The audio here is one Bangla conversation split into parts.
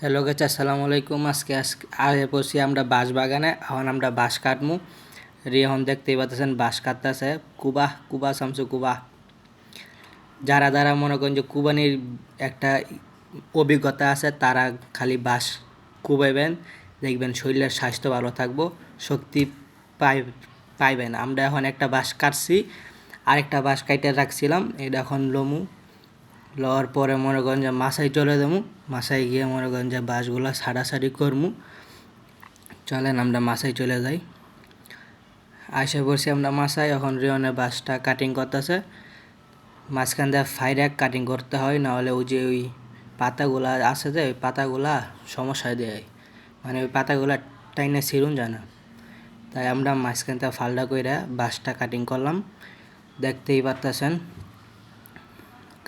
হ্যালো গাছ, আসসালামু আলাইকুম। আজকে আগে পড়ছি আমরা বাঁশ বাগানে। এখন আমরা বাঁশ কাটমু। রিহন দেখতেই পাচ্ছেন বাঁশ কাটতেছে। কুবা কুবা শামসু কুবা। যারা যারা মনে করেন যে কুবানির একটা অভিজ্ঞতা আছে, তারা খালি বাঁশ কুবাইবেন, দেখবেন শরীরের স্বাস্থ্য ভালো থাকবো, শক্তি পাই পাইবেন। আমরা এখন একটা বাঁশ কাটছি, আরেকটা বাঁশ কাইটে রাখছিলাম, এটা এখন লমু। লওয়ার পরে মনে করেন যে মাসায় চলে যাবো। মাসায় গিয়ে মনে করেন যে বাঁশগুলা ছাড়াছাড়ি করমু। চলেন আমরা মাসায় চলে যাই। আশা করছি আমরা মাসায়। এখন রিয়নের বাঁশটা কাটিং করতেছে। মাঝখান দিয়ে ফাইরে কাটিং করতে হয়, নাহলে ওই পাতাগুলা আছে যে ওই পাতাগুলা সমস্যা দেয়, মানে ওই পাতাগুলা টাইনে ছিঁড়ুন যায় না। তাই আমরা মাঝখান থেকে ফালদা কইরা বাঁশটা কাটিং করলাম। দেখতেই পারতেছেন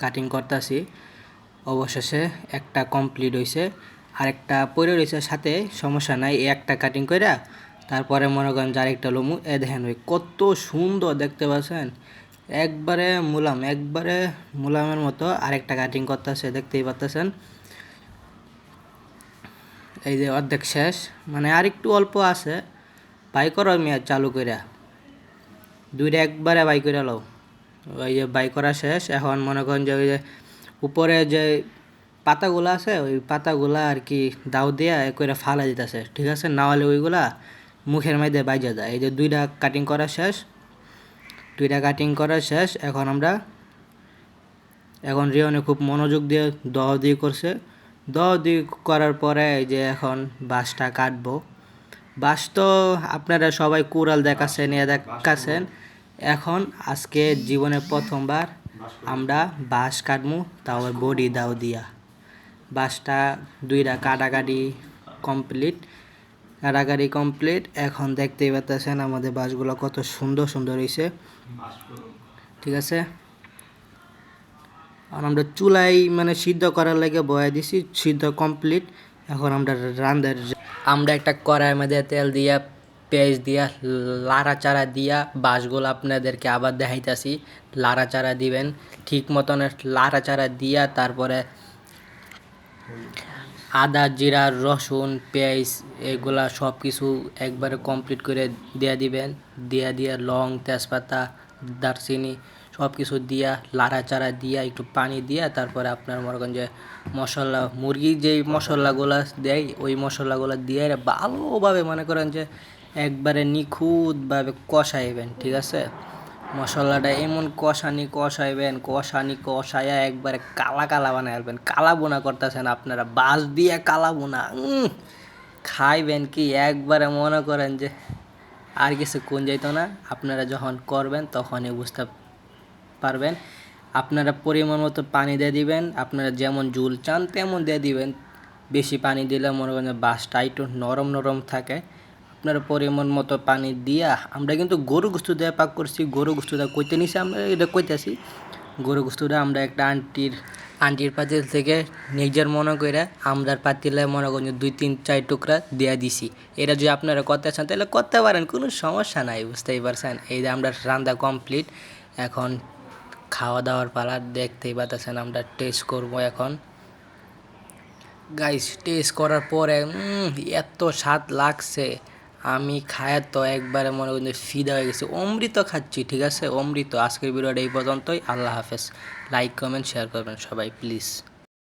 কাটিং করতেছি। অবশেষে একটা কমপ্লিট হয়েছে, আরেকটা পরে রয়েছে সাথে, সমস্যা নাই। একটা কাটিং কইরা তারপরে মনে করেন যে আরেকটা লমু। দেখেন ওই কত সুন্দর দেখতে পাচ্ছেন, একবারে মুলামের মতো। আরেকটা কাটিং করতেছে, দেখতেই পাচ্ছেন। এই যে অর্ধেক শেষ, মানে আরেকটু অল্প আছে। বাই করো মেয়াদ চালু কইরা, দুইটা একবারে বাই করে লও। ওই যে বাই করা শেষ। এখন মনে করেন যে ওই যে উপরে যে পাতাগুলা আছে, ওই পাতাগুলা আর কি দাও দিয়া করে ফালা দিতেছে, ঠিক আছে? না হলে ওইগুলা মুখের মধ্যে বাইজা যায়। এই যে দুইটা কাটিং করা শেষ। এখন রিয়নে খুব মনোযোগ দিয়ে দিয়ে করছে। দিয়ে করার পরে এই যে এখন বাঁশটা কাটবো। বাঁশ তো আপনারা সবাই কুড়াল দেখাচ্ছেন। এখন আজকে জীবনে প্রথমবার আমরা বাঁশ কাটমু, তাও বডি দাও দিয়া। বাঁশটা দুইটা কাটাকাটি কমপ্লিট। এখন দেখতেই পাচ্ছেন আমাদের বাঁশগুলো কত সুন্দর সুন্দর হয়েছে, ঠিক আছে? আর আমরা চুলাই মানে সিদ্ধ করার লাগে বয়া দিছি, সিদ্ধ কমপ্লিট। এখন আমরা একটা কড়াইয়ের মধ্যে তেল দিয়া, পেঁয়াজ দিয়া, লাড়াচাড়া দিয়া বাঁশগুলো আপনাদেরকে আবার দেখাইতেছি। লাড়াচাড়া দিবেন ঠিক মতন, লাড়াচাড়া দিয়া তারপরে আদা, জিরা, রসুন, পেঁয়াজ এগুলা সব কিছু একবারে কমপ্লিট করে দিবেন। দিয়া লং, তেজপাতা, দারচিনি সব কিছু দিয়া লাড়াচাড়া দিয়া একটু পানি দিয়া তারপরে আপনার মনে করেন যে মশলা, মুরগির যেই মশলাগুলো দেয় ওই মশলাগুলো দিয়ে ভালোভাবে মনে করেন যে একবারে নিখুঁতভাবে কষাইবেন, ঠিক আছে? মশলাটা এমন কষাইয়া একবারে কালা বানাই ফেলবেন। কালা বোনা করতেছেন আপনারা, বাঁশ দিয়ে কালা বোনা খাইবেন কি একবারে মনে করেন যে আর কিছু কোন যাইতো না। আপনারা যখন করবেন তখনই বুঝতে পারবেন। আপনারা পরিমাণ মতো পানি দিয়ে দিবেন, আপনারা যেমন ঝোল চান তেমন দিয়ে দিবেন। বেশি পানি দিলে মনে করেন বাঁশটা একটু নরম থাকে। আপনার পরিমাণ মতো পানি দিয়া, আমরা কিন্তু গরু গোস্ত দিয়ে পাক করছি। গরু গোস্তটা কইতে নিছি, আমরা এটা কইতেছি। গরু গোস্তটা আমরা একটা আন্টির পাতিল থেকে নিজের মনে করে আমরার পাতিলে মনে করেন 2-3-4 টুকরা দিয়া দিছি। এটা যদি আপনারা করতে চান তাহলে করতে পারেন, কোনো সমস্যা নাই, বুঝতেই পারছেন? এই যে আমরা রান্না কমপ্লিট, এখন খাওয়া দাওয়ার পালা। দেখতেই পাচ্ছেন আমরা টেস্ট করবো এখন। গাইস, টেস্ট করার পরে এত স্বাদ লাগছে, আমি খায় তো একবারে মনে করেন ফিদা হয়ে গেছে। অমৃত খাচ্ছি, ঠিক আছে? অমৃত। আজকের ভিডিওটা এই পর্যন্তই। আল্লাহ হাফেজ। লাইক, কমেন্ট, শেয়ার করবেন সবাই প্লিজ।